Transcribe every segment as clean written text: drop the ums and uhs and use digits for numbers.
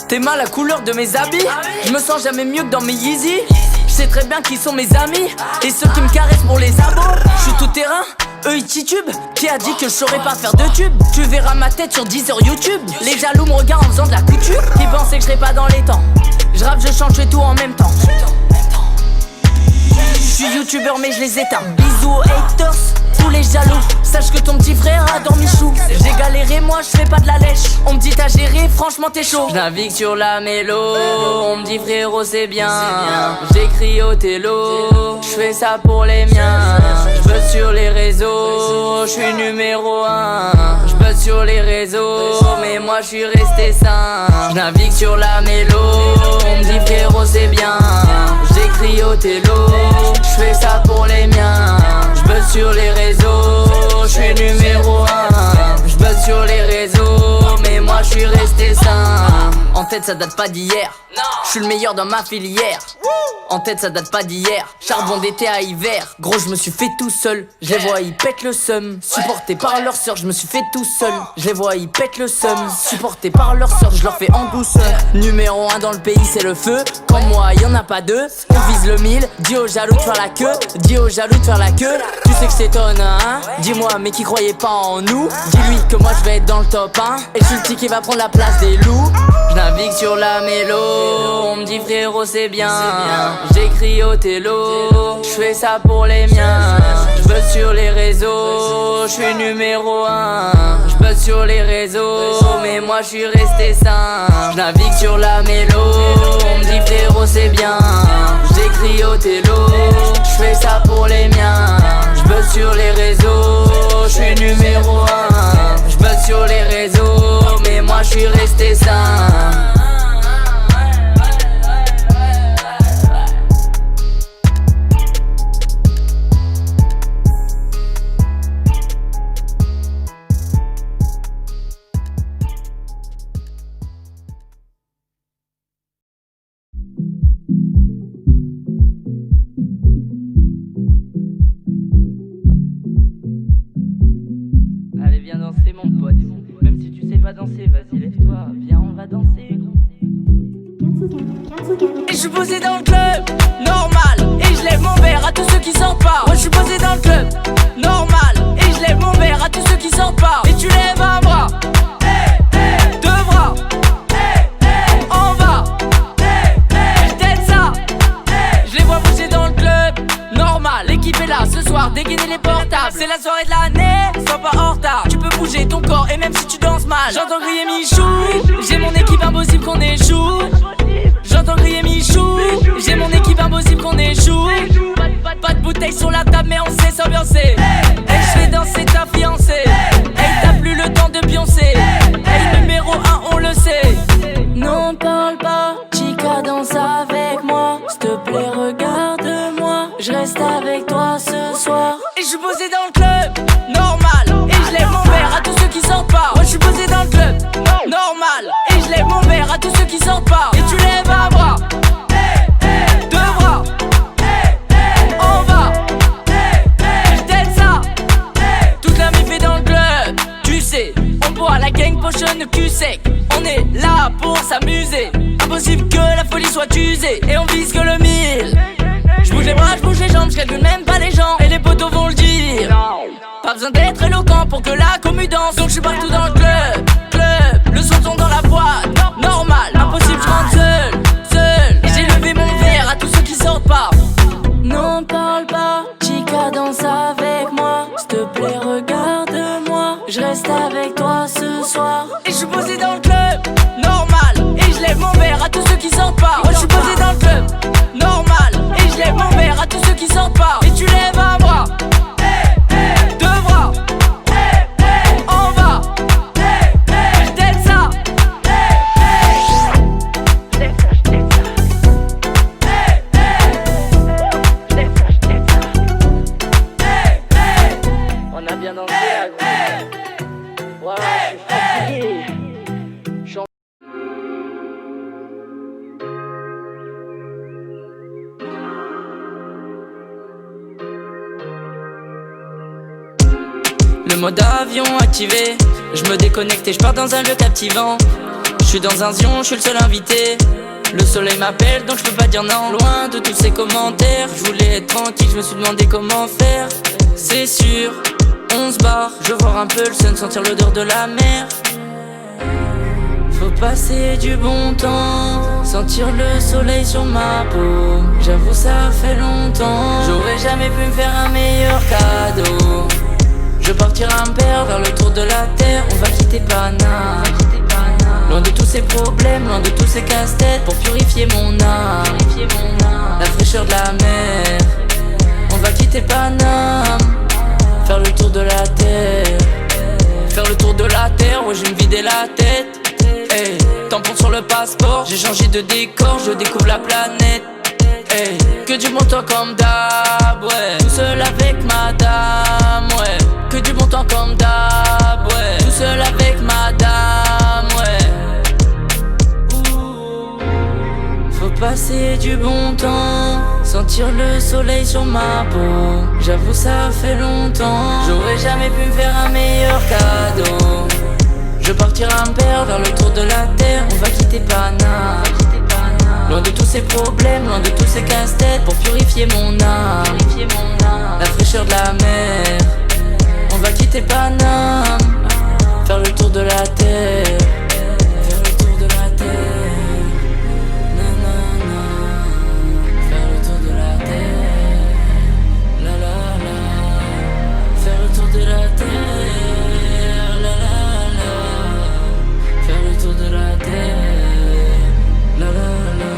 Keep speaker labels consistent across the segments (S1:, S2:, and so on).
S1: T'es mal la couleur de mes habits. Je me sens jamais mieux que dans mes Yeezy. Je sais très bien qui sont mes amis et ceux qui me caressent pour les abos. Je suis tout terrain, eux ils titubent. Qui a dit que je saurais pas faire de tube? Tu verras ma tête sur 10 heures YouTube. Les jaloux me regardent en faisant de la couture. Qui pensaient que je serais pas dans les temps. Je rappe, je chante, je fais tout en même temps. Je suis youtubeur mais je les éteins. Bisous aux haters, tous les jaloux. Sache que ton petit frère a dormi chou. J'ai galéré, moi je fais pas de la lèche. On me dit t'as géré, franchement t'es chaud. Je navigue sur la mélo, on me dit frérot c'est bien. J'écris au télo, je fais ça pour les miens. Je buzz sur les réseaux, je suis numéro 1. Je buzz sur les réseaux, mais moi je suis resté sain. Je navigue sur la mélo, on me dit frérot c'est bien. J'écris au télo, je fais ça pour les miens. Je buzz sur les réseaux, je suis numéro 1. Je buzz sur les réseaux, mais moi je suis resté sain. En tête ça date pas d'hier, je suis le meilleur dans ma filière. En tête ça date pas d'hier, charbon d'été à hiver. Gros je me suis fait tout seul, je les vois ils pètent le seum. Supporté par leur sœur, je me suis fait tout seul. Je les vois ils pètent le seum. Supporté par leur sœur, je leur fais en douceur. Numéro 1 dans le pays c'est le feu. Comme moi y'en a pas deux. On vise le 1000, dis aux jaloux de faire la queue. Dis aux jaloux de faire la queue. Tu sais que c'est t'étonne hein. Dis-moi mais qui croyait pas en nous. Dis-lui que moi je vais être dans le top 1. Et je suis le petit qui va prendre la place des loups. Je navigue sur la mélo, on me dit frérot c'est bien. J'écris au télo, je fais ça pour les miens. Je buzz sur les réseaux, je suis numéro 1. Je buzz sur les réseaux, mais moi je suis resté sain. Je navigue sur la mélo, on me dit frérot c'est bien. J'écris au télo, je fais ça pour les miens. Je buzz sur les réseaux, je suis numéro 1. Je buzz sur les réseaux, mais moi je suis resté sain. Allez viens danser mon pote. Même si tu sais pas danser, vas-y lève-toi. Viens on va danser. Et je suis posé dans le club, normal. Et je lève mon verre à tous ceux qui sortent pas. Moi je suis posé dans le club, normal. Et je lève mon verre à tous ceux qui sortent pas. Et tu lèves un bras, deux bras, en bas, je t'aide ça. Je les vois bouger dans le club, normal. L'équipe est là ce soir, dégainer les portables. C'est la soirée de l'année, sois pas en retard. Tu peux bouger ton corps et même si tu danses mal. J'entends crier Michou, j'ai mon équipe impossible qu'on échoue. J'entends crier Michou, j'ai mon équipe impossible qu'on échoue. Pas de bouteille sur la table mais on sait s'ambiancer. Hey je fais danser ta fiancée. Hey t'as plus le temps de pioncer. Hey numéro 1 on le sait. Non parle pas, chica danse avec moi. S'il te plaît regarde-moi, je reste avec toi ce soir. Et je suis posé dans le club, normal. Et je lève mon verre à tous ceux qui sortent pas. Moi je suis posé dans le club, normal. Et je lève mon verre à tous ceux qui sortent pas. Et tu lèves un bras, deux bras, en bas, je t'aide ça. Toute la mif est dans le club, tu sais. On boit la gang potion le cul sec. On est là pour s'amuser. Impossible que la folie soit usée. Et on vise que le 1000. Je bouge les bras, je bouge les jambes, je calcule même pas les gens. Et les potos vont le dire. Pas besoin d'être éloquent pour que la commu danse. Donc je suis partout dans le club, le son tombe dans la boîte, normal. Impossible, je rentre seul. Et j'ai levé mon verre à tous ceux qui sortent pas. Non parle pas, chica danse avec moi. S'il te plaît regarde-moi, je reste avec toi ce soir. Et je suis posé dans le club, normal. Et je lève mon verre à tous ceux qui sortent pas. Moi je suis posé dans le club, normal. Et je lève mon verre à tous ceux qui sortent pas. Et tu lèves un bras, deux bras, en bas, je t'aide ça. On a bien dansé à gros. Wow, je suis fatigué. Le mode avion activé, je me déconnecte et je pars dans un lieu captivant. Je suis dans un zion, je suis le seul invité. Le soleil m'appelle donc je peux pas dire non. Loin de tous ces commentaires, je voulais être tranquille, je me suis demandé comment faire. C'est sûr, on se barre, je veux voir un peu le sun, sentir l'odeur de la mer. Faut passer du bon temps, sentir le soleil sur ma peau. J'avoue ça fait longtemps, j'aurais jamais pu me faire un meilleur cadeau. Je partirai un père vers le tour de la terre, on va quitter Paname. Loin de tous ces problèmes, loin de tous ces casse-têtes, pour purifier mon âme. La fraîcheur de la mer, on va quitter Paname, faire le tour de la terre. Faire le tour de la terre, ouais je vais me vider la tête. Hey, tampon sur le passeport, j'ai changé de décor, je découvre la planète. Hey, que du bon temps comme d'hab, ouais. Tout seul avec madame, ouais. Que du bon temps comme d'hab, ouais. Tout seul avec madame, ouais. Faut passer du bon temps, sentir le soleil sur ma peau. J'avoue ça fait longtemps, j'aurais jamais pu me faire un meilleur cadeau. Je partirai un père vers le tour de la terre, on va quitter Paname. Loin de tous ces problèmes, loin de tous ces casse-têtes, pour purifier mon âme. La fraîcheur de la mer, on va quitter Paname, faire le tour de la terre. Faire le tour de la terre, nanana. Faire le tour de la terre, la la la. Faire le tour de la terre, la la la. Faire le tour de la terre, la la la.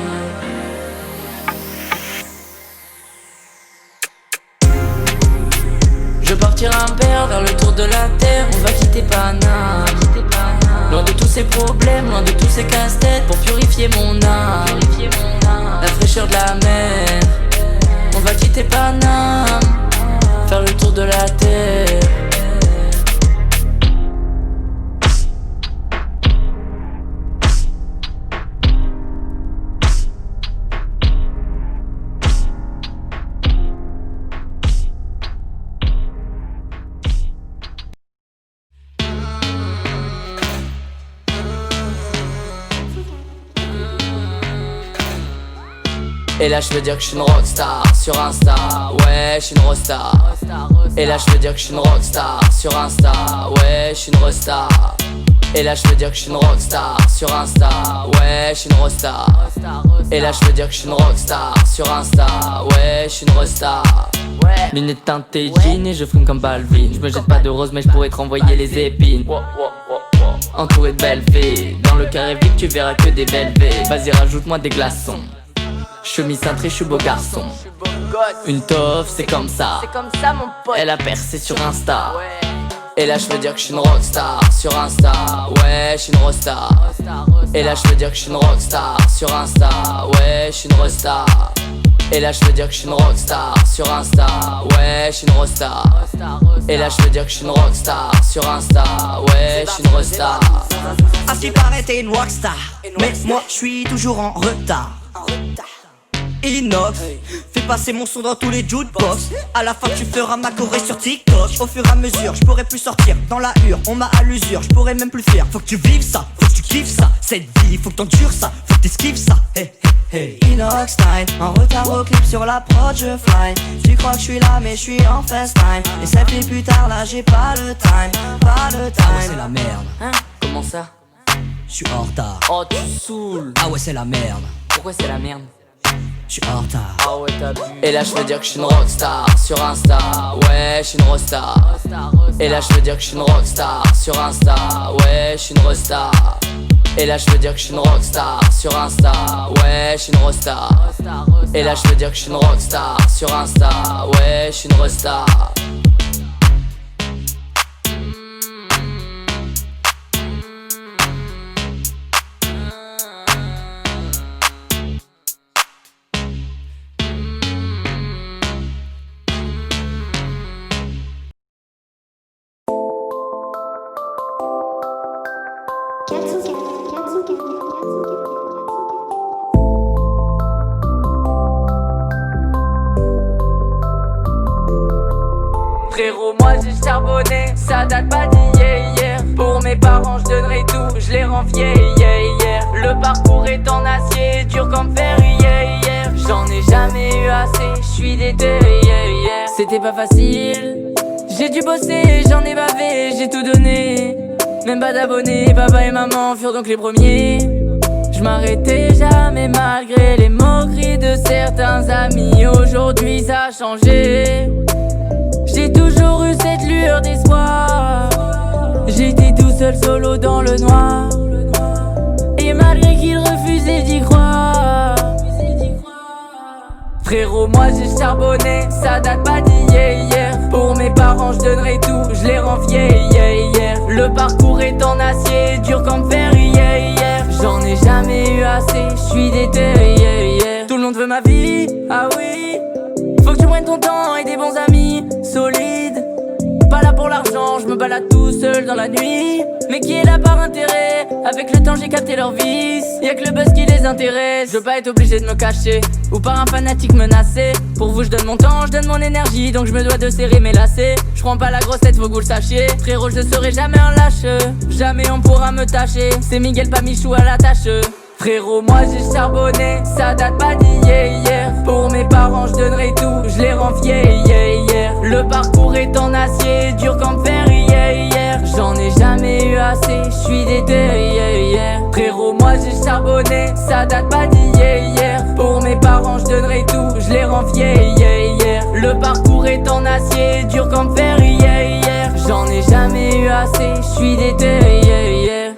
S1: Je partirai un père vers le tour de la terre, on va quitter Paname. Loin de tous ces problèmes, loin de tous ces casse-têtes, pour purifier mon âme. La fraîcheur de la mer, on va quitter Paname, faire le tour de la terre. Et là je veux dire que je suis une rockstar sur Insta. Ouais je suis une rockstar. Et là je veux dire que je suis une rockstar sur Insta. Ouais je suis une rockstar. Et là je veux dire que je suis une rockstar sur Insta. Ouais je suis une rockstar. Et là je veux dire que je suis une rockstar sur Insta. Ouais je suis une rockstar. Lunettes teintées jeans et je fume comme Balvin. Je me jette pas de rose mais je pourrais te renvoyer les épines. Entouré de belles filles, dans le carré vide tu verras que des belles filles. Vas-y rajoute-moi des glaçons. Chemise cintrée, je suis beau garçon. Une toffe, c'est comme ça.
S2: Mon pote.
S1: Elle a percé sur Insta. Et là je veux dire que je suis une rockstar sur Insta. Ouais je suis une rockstar. Et là je veux dire que je suis une rockstar sur Insta. Ouais je suis une rockstar. Et là je veux dire que je suis une rockstar sur Insta. Ouais je suis une rockstar. Et là je veux dire que je suis une rockstar sur Insta. Ouais je suis une rockstar.
S3: À ce qui paraît t'es une rockstar, mais moi je suis toujours en retard. Inox, fais passer mon son dans tous les jukebox. À la fin tu feras ma choré sur TikTok. Au fur et à mesure, je pourrai plus sortir dans la hure. On m'a à l'usure, je pourrais même plus faire. Faut que tu vives ça, faut que tu kiffes ça. Cette vie, faut que t'endures ça, faut que t'esquives ça. Hey, hey, hey. Inox style, en retard au clip sur la prod, je fly. Tu crois que je suis là mais je suis en FaceTime. Et ça fait plus tard là, j'ai pas le time, pas le time. Ah ouais c'est la merde.
S1: Hein? Comment ça?
S3: Je suis en retard.
S1: Oh tu saoules.
S3: Ah ouais c'est la merde.
S1: Pourquoi c'est la merde?
S3: Je suis en retard.
S1: Ah ouais t'as bu. Et là je veux dire que je suis une rockstar sur Insta. Ouais je suis une rockstar. Et là je veux dire que je suis une rockstar sur Insta. Ouais je suis une rockstar. Et là je veux dire que je suis une rockstar sur Insta. Ouais je suis une rockstar. Et là je veux dire que je suis une rockstar sur Insta. Ouais je suis une rockstar.
S2: Frérot, moi j'ai charbonné, ça date pas d'hier. Pour mes parents, je donnerai tout, je les rends vieilles. Le parcours est en acier, dur comme fer, yeah. J'en ai jamais eu assez, j'suis déter, yeah.
S1: C'était pas facile, j'ai dû bosser, j'en ai bavé, j'ai tout donné. Même pas d'abonnés, papa et maman furent donc les premiers. Je m'arrêtais jamais malgré les moqueries de certains amis. Aujourd'hui ça a changé, j'ai toujours eu cette lueur d'espoir. J'étais tout seul solo dans le noir, et malgré qu'ils refusaient d'y croire. Frérot, moi j'ai charbonné, ça date pas d'hier. Pour mes parents je donnerai tout, je les rends fiers, yeah. Le parcours est en acier, dur comme fer, yeah. J'en ai jamais eu assez, j'suis déter, yeah. Tout le monde veut ma vie, ah oui. Faut que tu prennes ton temps et des bons amis solides. Pas là pour l'argent, je me balade tout seul dans la nuit. Mais qui est là par intérêt? Avec le temps j'ai capté leur vice. Y'a que le buzz qui les intéresse. Je veux pas être obligé de me cacher ou par un fanatique menacé. Pour vous je donne mon temps, je donne mon énergie. Donc je me dois de serrer mes lacets. Je prends pas la grosse tête, faut que vous le sachiez. Frérot, je serai jamais un lâche. Jamais on pourra me tâcher. C'est Miguel pas Michou à la tâche. Frérot, moi j'ai charbonné, ça date pas d'hier. Pour mes parents je donnerai tout, je les rends fiers, yeah. Le parcours est en acier, dur comme fer, yeah. J'en ai jamais eu assez, j'suis déter, yeah. Frérot, moi j'ai charbonné, ça date pas d'hier. Pour mes parents je donnerai tout, je les rends fiers, yeah. Le parcours est en acier, dur comme fer, yeah. J'en ai jamais eu assez, j'suis déter, yeah.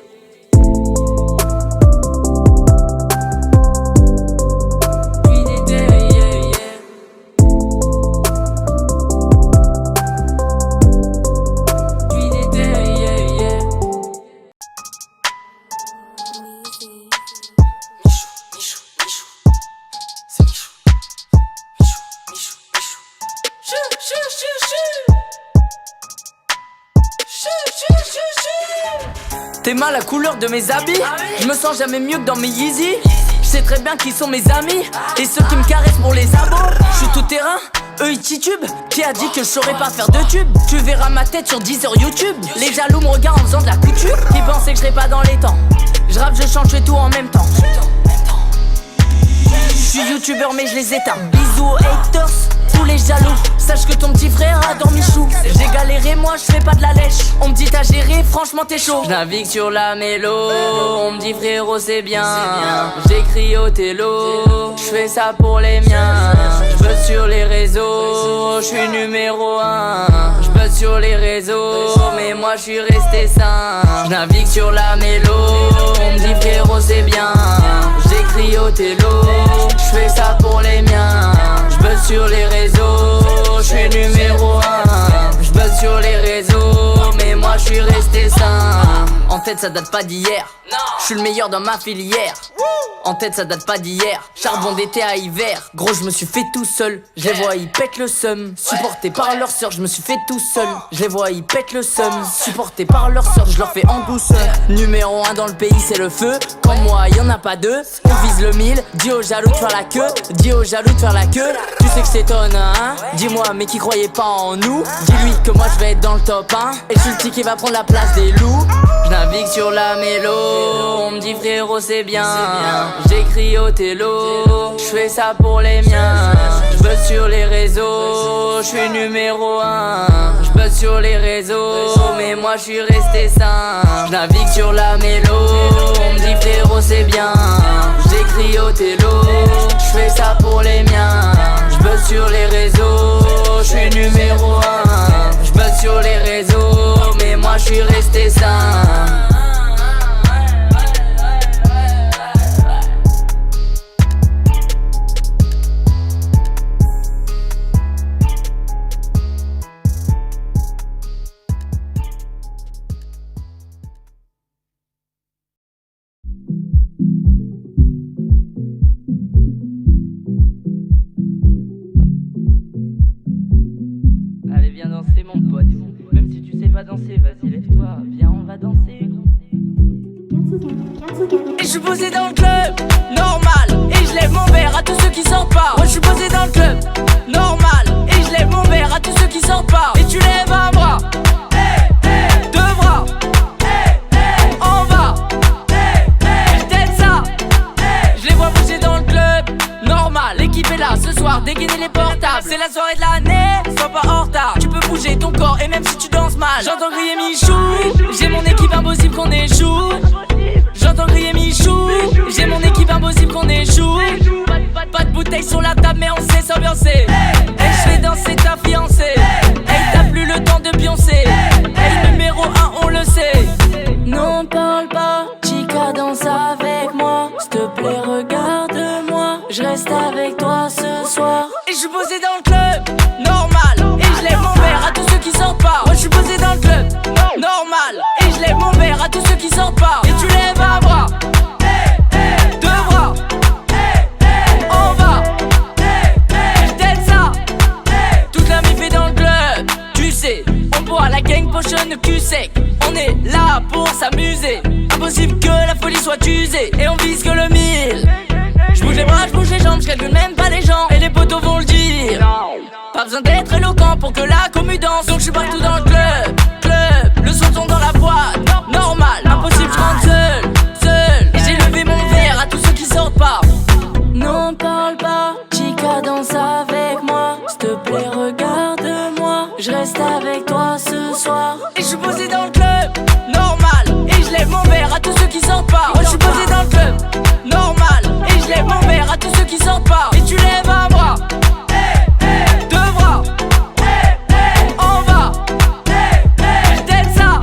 S1: T'es mal la couleur de mes habits, je me sens jamais mieux que dans mes Yeezy. Je sais très bien qui sont mes amis et ceux qui me caressent pour les abos. Je suis tout terrain, eux ils titubent. Qui a dit que je saurais pas faire de tube? Tu verras ma tête sur 10 heures YouTube. Les jaloux me regardent en faisant de la couture. Qui pensaient que je serais pas dans les temps? Je rappe, je chante, je fais tout en même temps. Je suis youtubeur mais je les éteins. Bisous aux haters, tous les jaloux. Sache que ton petit frère a dormi chou. J'ai galéré, moi je fais pas de la lèche. On me dit t'as géré, franchement t'es chaud. Je navigue sur la mélo, on me dit frérot c'est bien. J'écris au télo, je fais ça pour les miens. Je buzz sur les réseaux, je suis numéro 1. Je buzz sur les réseaux, mais moi je suis resté sain. Je navigue sur la mélo, on me dit frérot c'est bien. J'écris au télo, je fais ça pour les miens. Je buzz sur les réseaux, je suis numéro 1. Je buzz sur les réseaux, mais moi je suis resté sain. En tête ça date pas d'hier, je suis le meilleur dans ma filière. En tête ça date pas d'hier, charbon d'été à hiver. Gros je me suis fait tout seul, je les vois ils pètent le seum. Supporté par leur sœur, je me suis fait tout seul. Je les vois ils pètent le seum. Supporté par leur sœur, je leur fais en douceur. Numéro 1 dans le pays c'est le feu. Comme moi y'en a pas deux, on vise le 1000. Dis aux jaloux de faire la queue, dis aux jaloux de faire la queue. Tu sais que c'est t'étonne hein. Dis-moi mais qui croyait pas en nous. Dis-lui que moi je vais être dans le top 1. Et je suis le petit qui va prendre la place des loups. Je navigue sur la mélo, on me dit frérot c'est bien. J'écris au télo, je fais ça pour les miens. Je buzz sur les réseaux, je suis numéro 1. Je buzz sur les réseaux, mais moi je suis resté sain. Je navigue sur la mélo, on me dit frérot c'est bien. J'écris au télo, je fais ça pour les miens. Je buzz sur les réseaux, je suis numéro 1. Je buzz sur les réseaux, mais moi je suis resté sain. Allez viens danser mon pote. Même si tu sais pas danser, vas-y lève-toi. Viens on va danser. Et je suis posé dans le club, normal. Et je lève mon verre à tous ceux qui sortent pas. Moi je suis posé dans le club, normal. Et je lève mon verre à tous ceux qui sortent pas. Et tu lèves un bras, deux bras, on va, je t'aide ça. soir, dégainer les portables. C'est la soirée de l'année, sois pas en retard. Tu peux bouger ton corps et même si tu danses mal. J'entends crier Michou, j'ai mon équipe, impossible qu'on échoue. J'entends crier Michou, j'ai mon équipe, impossible qu'on échoue. Pas de bouteille sur la table mais on sait s'ambiancer. Hey, je fais danser ta fiancée. Hey, t'as plus le temps de pioncer. Hey, numéro 1 on le sait. Non parle pas, chica danse avec moi. S'il te plaît regarde-moi, je reste avec toi ce soir. Et je suis posé dans le club, normal. Et je lève mon verre à tous ceux qui sortent pas. Moi je suis posé dans le club, normal. Et je lève mon verre à tous ceux qui sortent pas. Et tu lèves un bras, deux bras, on va. Je t'aide ça, toute la vie fait dans le club. Tu sais, on boit la gang potion de cul sec. On est là pour s'amuser. Impossible que la folie soit usée. Et on vise que le 1000. J'bouge les bras, j'bouge les jambes, j'calcule même pas les gens. Et les potos vont le dire. Pas besoin d'être éloquent pour que la commu danse. Donc j'suis partout dans le club. Le son tombe dans la boîte, normal. Impossible, j'rentre seul. Et j'ai levé mon verre à tous ceux qui sortent pas. Non parle pas, chica danse avec moi. S'il te plaît regarde-moi, je reste avec toi ce soir. Et je suis posé dans le club, normal. Et je lève mon verre à tous ceux qui sortent pas. Moi je suis posé dans le club, normal. Et je lève mon verre à tous ceux qui sortent pas. Et tu lèves un bras, deux bras, on va. Je t'aide ça.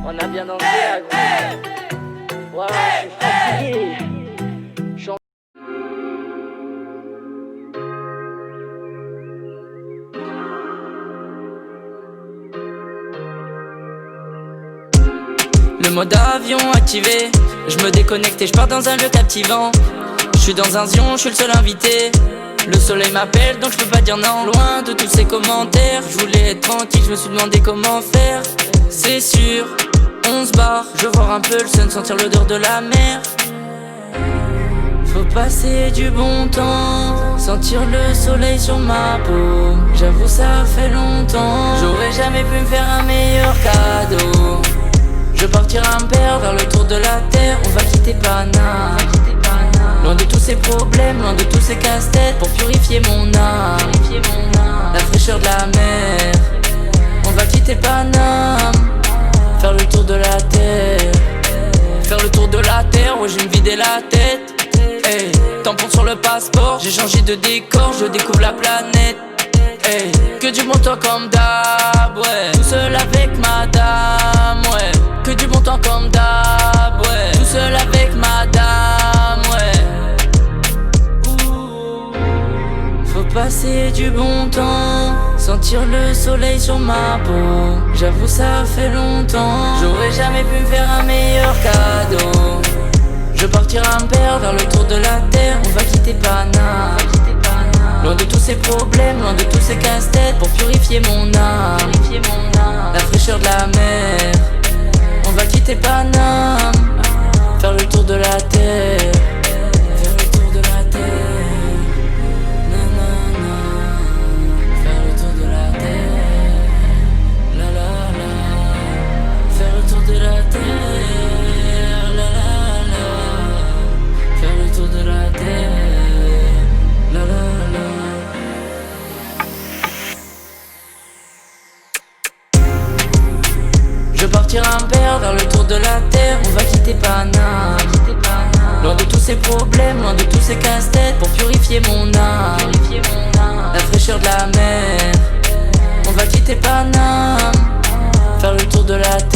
S1: On a bien dansé à gros. Voilà, je suis fatigué. Le mode avion activé, je me déconnecte et je pars dans un lieu captivant. Je suis dans un zion, je suis le seul invité. Le soleil m'appelle donc je peux pas dire non. Loin de tous ces commentaires, je voulais être tranquille, je me suis demandé comment faire. C'est sûr, on se barre, je veux voir un peu le sun, sentir l'odeur de la mer. Faut passer du bon temps, sentir le soleil sur ma peau. J'avoue ça fait longtemps, j'aurais jamais pu me faire un meilleur cadeau. Je partirai un père vers le tour de la terre. On va quitter Paname, loin de tous ces problèmes, loin de tous ces casse-têtes. Pour purifier mon âme, la fraîcheur de la mer. On va quitter Paname, faire le tour de la terre. Faire le tour de la terre, ouais je vais me vider la tête. Hey, tampon sur le passeport, j'ai changé de décor, je découvre la planète. Hey, que du bon temps comme d'hab, ouais. Tout seul avec madame, ouais. Que du bon temps comme d'hab, ouais. Tout seul avec madame, ouais. Ouh. Faut passer du bon temps, sentir le soleil sur ma peau. J'avoue ça fait longtemps, j'aurais jamais pu me faire un meilleur cadeau. Je partirai un père vers le tour de la terre. On va quitter Paname, loin de tous ces problèmes, loin de tous ces casse-têtes. Pour purifier mon âme, la fraîcheur de la mer. On va quitter Paname, faire le tour de la terre. Faire le tour de la terre. Nanana. Faire le tour de la terre. La la la. Faire le tour de la terre. La la la. Faire le tour de la terre. La la la. Je partirai un père vers le tour de la terre. On va quitter Paname, loin de tous ces problèmes, loin de tous ces casse-têtes. Pour purifier mon âme, la fraîcheur de la mer. On va quitter Paname, faire le tour de la terre.